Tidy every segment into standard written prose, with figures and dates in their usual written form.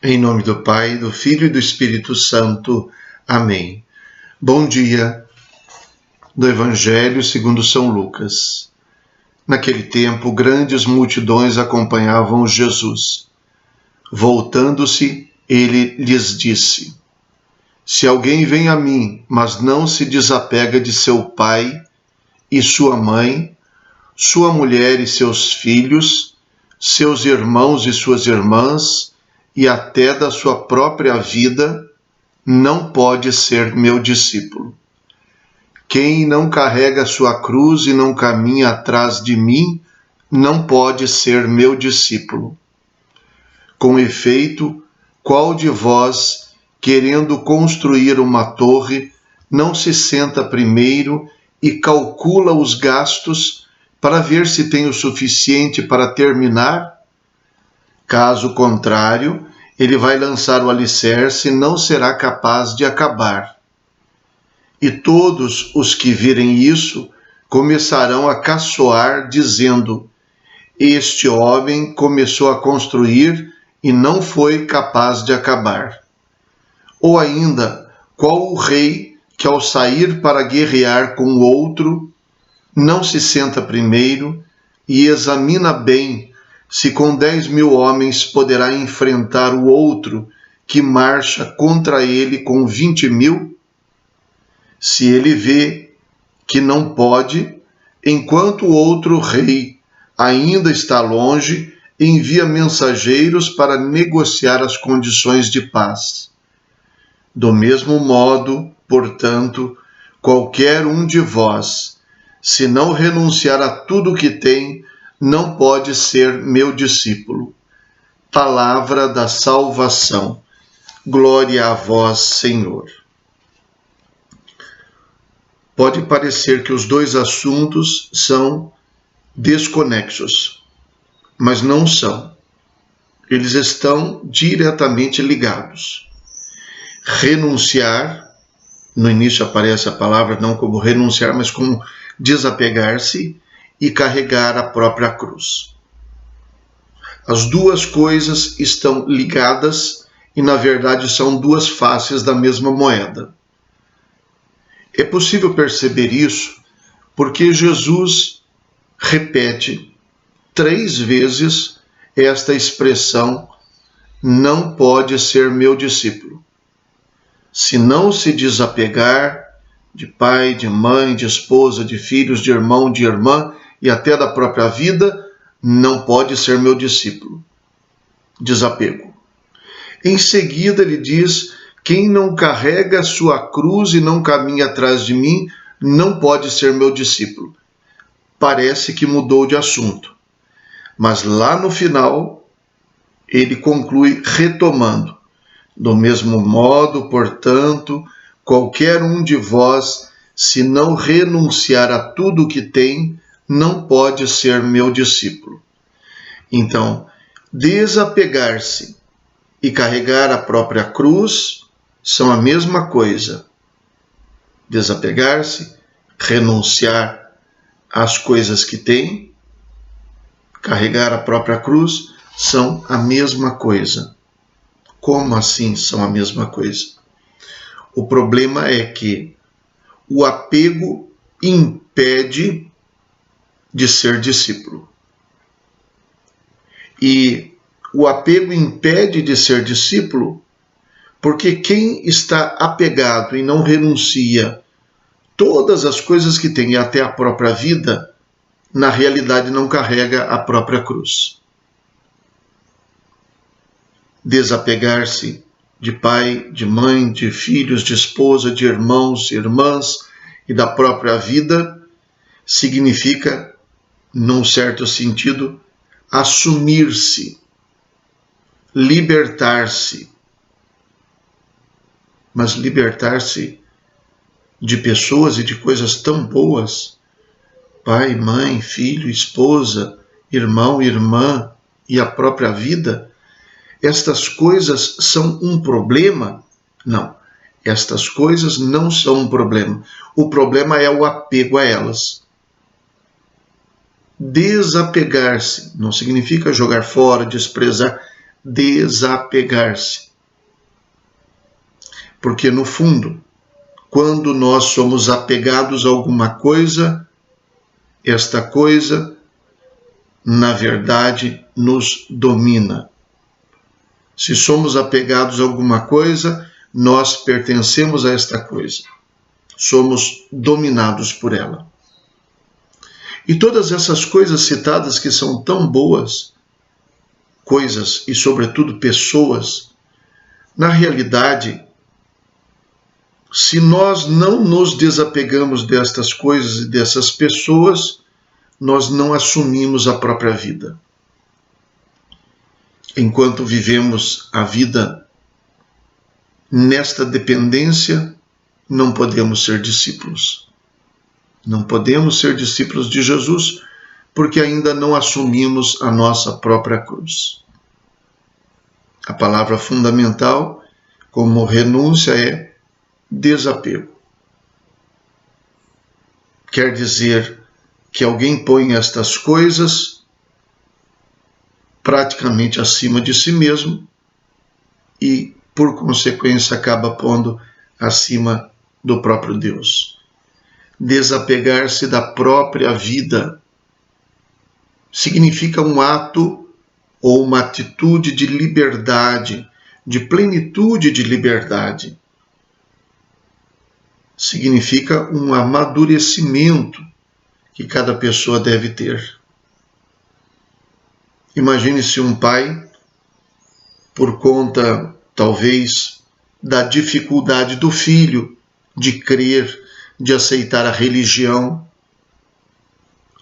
Em nome do Pai, do Filho e do Espírito Santo. Amém. Bom dia. Do Evangelho segundo São Lucas. Naquele tempo, grandes multidões acompanhavam Jesus. Voltando-se, ele lhes disse: Se alguém vem a mim, mas não se desapega de seu pai e sua mãe, sua mulher e seus filhos, seus irmãos e suas irmãs, e até da sua própria vida, não pode ser meu discípulo. Quem não carrega sua cruz e não caminha atrás de mim, não pode ser meu discípulo. Com efeito, qual de vós, querendo construir uma torre, não se senta primeiro e calcula os gastos para ver se tem o suficiente para terminar? Caso contrário, ele vai lançar o alicerce e não será capaz de acabar. E todos os que virem isso começarão a caçoar, dizendo: Este homem começou a construir e não foi capaz de acabar. Ou ainda, qual o rei que, ao sair para guerrear com o outro, não se senta primeiro e examina bem se com 10.000 homens poderá enfrentar o outro que marcha contra ele com 20.000? Se ele vê que não pode, enquanto o outro rei ainda está longe, envia mensageiros para negociar as condições de paz. Do mesmo modo, portanto, qualquer um de vós, se não renunciar a tudo o que tem, não pode ser meu discípulo. Palavra da salvação. Glória a vós, Senhor. Pode parecer que os dois assuntos são desconexos, mas não são. Eles estão diretamente ligados. Renunciar, no início aparece a palavra não como renunciar, mas como desapegar-se, e carregar a própria cruz. As duas coisas estão ligadas e, na verdade, são duas faces da mesma moeda. É possível perceber isso porque Jesus repete 3 vezes esta expressão: não pode ser meu discípulo. Se não se desapegar de pai, de mãe, de esposa, de filhos, de irmão, de irmã e até da própria vida, não pode ser meu discípulo. Desapego. Em seguida ele diz: quem não carrega sua cruz e não caminha atrás de mim, não pode ser meu discípulo. Parece que mudou de assunto. Mas lá no final, ele conclui retomando: do mesmo modo, portanto, qualquer um de vós, se não renunciar a tudo o que tem, não pode ser meu discípulo. Então, desapegar-se e carregar a própria cruz são a mesma coisa. Desapegar-se, renunciar às coisas que tem, carregar a própria cruz são a mesma coisa. Como assim são a mesma coisa? O problema é que o apego impede de ser discípulo. E o apego impede de ser discípulo porque quem está apegado e não renuncia todas as coisas que tem e até a própria vida, na realidade não carrega a própria cruz. Desapegar-se de pai, de mãe, de filhos, de esposa, de irmãos, irmãs e da própria vida significa, num certo sentido, assumir-se, libertar-se. Mas libertar-se de pessoas e de coisas tão boas, pai, mãe, filho, esposa, irmão, irmã e a própria vida, estas coisas são um problema? Não, estas coisas não são um problema. O problema é o apego a elas. Desapegar-se não significa jogar fora, desprezar. desapegar-se. Porque, no fundo, quando nós somos apegados a alguma coisa, esta coisa, na verdade, nos domina. Se somos apegados a alguma coisa, nós pertencemos a esta coisa. Somos dominados por ela. E todas essas coisas citadas que são tão boas, coisas e, sobretudo, pessoas, na realidade, se nós não nos desapegamos destas coisas e dessas pessoas, nós não assumimos a própria vida. Enquanto vivemos a vida nesta dependência, não podemos ser discípulos. Não podemos ser discípulos de Jesus porque ainda não assumimos a nossa própria cruz. A palavra fundamental, como renúncia, é desapego. Quer dizer que alguém põe estas coisas praticamente acima de si mesmo e, por consequência, acaba pondo acima do próprio Deus. Desapegar-se da própria vida significa um ato ou uma atitude de liberdade, de plenitude de liberdade. Significa um amadurecimento que cada pessoa deve ter. Imagine-se um pai, por conta, talvez, da dificuldade do filho de crer, de aceitar a religião,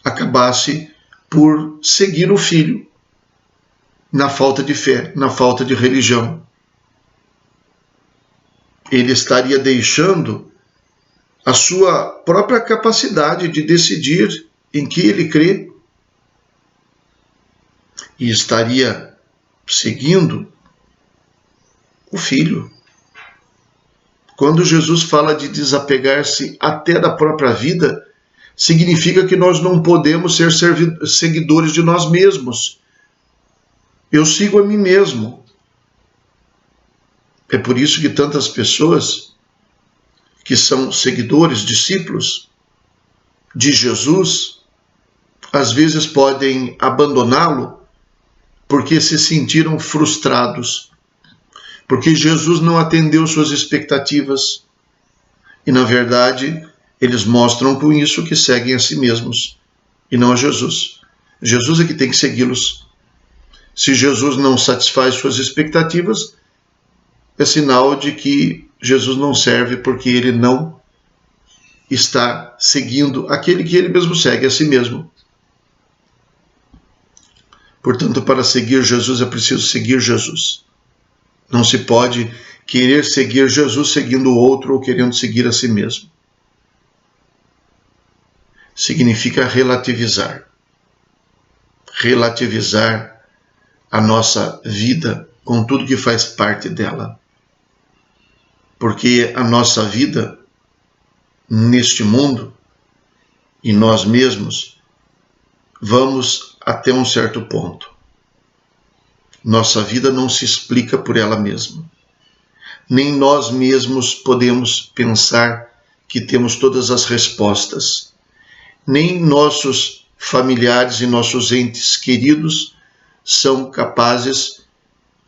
acabasse por seguir o filho na falta de fé, na falta de religião. Ele estaria deixando a sua própria capacidade de decidir em que ele crê e estaria seguindo o filho. Quando Jesus fala de desapegar-se até da própria vida, significa que nós não podemos ser seguidores de nós mesmos. Eu sigo a mim mesmo. É por isso que tantas pessoas que são seguidores, discípulos de Jesus, às vezes podem abandoná-lo porque se sentiram frustrados, porque Jesus não atendeu suas expectativas. E, na verdade, eles mostram com isso que seguem a si mesmos e não a Jesus. Jesus é que tem que segui-los. Se Jesus não satisfaz suas expectativas, é sinal de que Jesus não serve porque ele não está seguindo aquele que ele mesmo segue, a si mesmo. Portanto, para seguir Jesus é preciso seguir Jesus. Não se pode querer seguir Jesus seguindo o outro ou querendo seguir a si mesmo. Significa relativizar. Relativizar a nossa vida com tudo que faz parte dela. Porque a nossa vida neste mundo e nós mesmos vamos até um certo ponto. Nossa vida não se explica por ela mesma. Nem nós mesmos podemos pensar que temos todas as respostas. Nem nossos familiares e nossos entes queridos são capazes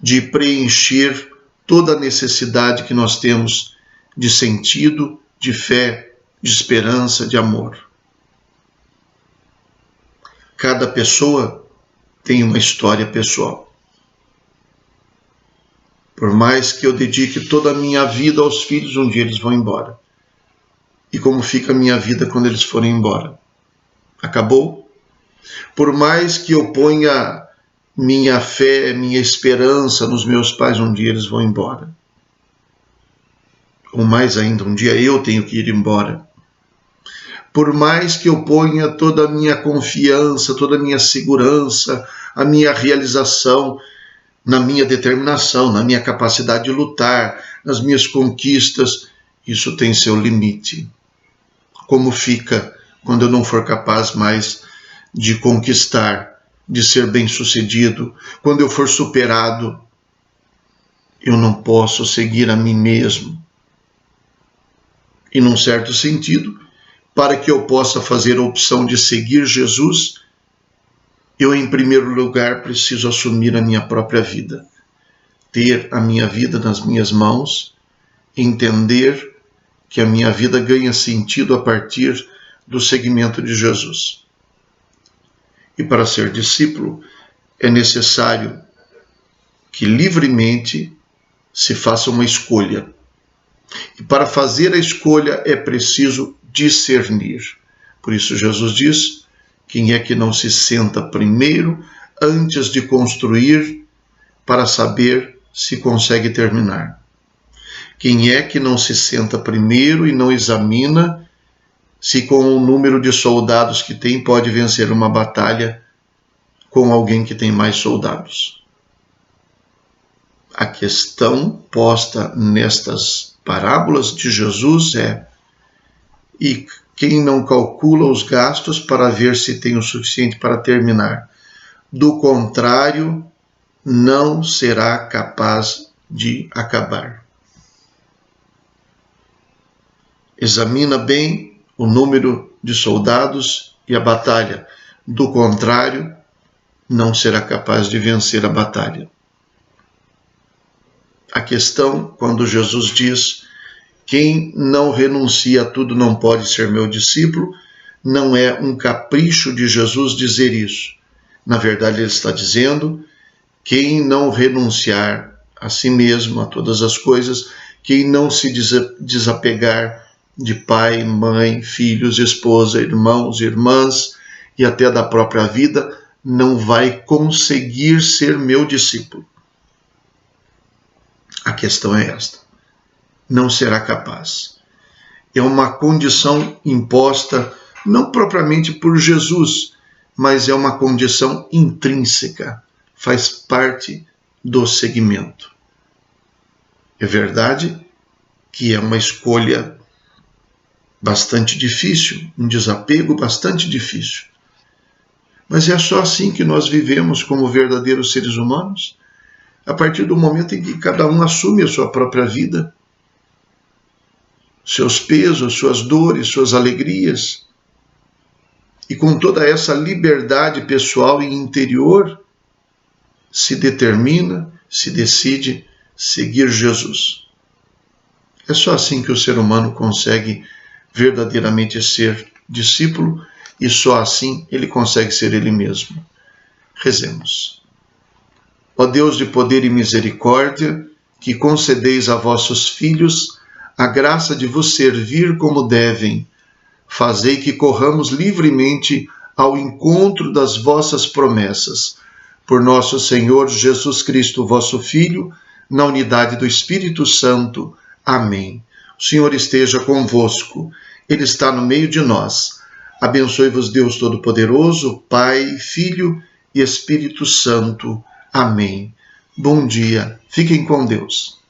de preencher toda a necessidade que nós temos de sentido, de fé, de esperança, de amor. Cada pessoa tem uma história pessoal. Por mais que eu dedique toda a minha vida aos filhos, um dia eles vão embora. E como fica a minha vida quando eles forem embora? Acabou? Por mais que eu ponha minha fé, minha esperança nos meus pais, um dia eles vão embora. Ou mais ainda, um dia eu tenho que ir embora. Por mais que eu ponha toda a minha confiança, toda a minha segurança, a minha realização na minha determinação, na minha capacidade de lutar, nas minhas conquistas, isso tem seu limite. Como fica quando eu não for capaz mais de conquistar, de ser bem-sucedido, quando eu for superado, eu não posso seguir a mim mesmo. E, num certo sentido, para que eu possa fazer a opção de seguir Jesus, eu, em primeiro lugar, preciso assumir a minha própria vida, ter a minha vida nas minhas mãos, entender que a minha vida ganha sentido a partir do seguimento de Jesus. E para ser discípulo, é necessário que livremente se faça uma escolha. E para fazer a escolha é preciso discernir. Por isso Jesus diz: quem é que não se senta primeiro antes de construir para saber se consegue terminar? Quem é que não se senta primeiro e não examina se com o número de soldados que tem pode vencer uma batalha com alguém que tem mais soldados? A questão posta nestas parábolas de Jesus é: e quem não calcula os gastos para ver se tem o suficiente para terminar? Do contrário, não será capaz de acabar. Examina bem o número de soldados e a batalha. Do contrário, não será capaz de vencer a batalha. A questão, quando Jesus diz: quem não renuncia a tudo não pode ser meu discípulo, não é um capricho de Jesus dizer isso. Na verdade, ele está dizendo: quem não renunciar a si mesmo, a todas as coisas, quem não se desapegar de pai, mãe, filhos, esposa, irmãos, irmãs e até da própria vida, não vai conseguir ser meu discípulo. A questão é esta: não será capaz. É uma condição imposta não propriamente por Jesus, mas é uma condição intrínseca, faz parte do seguimento. É verdade que é uma escolha bastante difícil, um desapego bastante difícil. Mas é só assim que nós vivemos como verdadeiros seres humanos, a partir do momento em que cada um assume a sua própria vida, seus pesos, suas dores, suas alegrias, e com toda essa liberdade pessoal e interior, se determina, se decide seguir Jesus. É só assim que o ser humano consegue verdadeiramente ser discípulo, e só assim ele consegue ser ele mesmo. Rezemos. Ó Deus de poder e misericórdia, que concedeis a vossos filhos a graça de vos servir como devem, fazei que corramos livremente ao encontro das vossas promessas. Por nosso Senhor Jesus Cristo, vosso Filho, na unidade do Espírito Santo. Amém. O Senhor esteja convosco. Ele está no meio de nós. Abençoe-vos Deus Todo-Poderoso, Pai, Filho e Espírito Santo. Amém. Bom dia. Fiquem com Deus.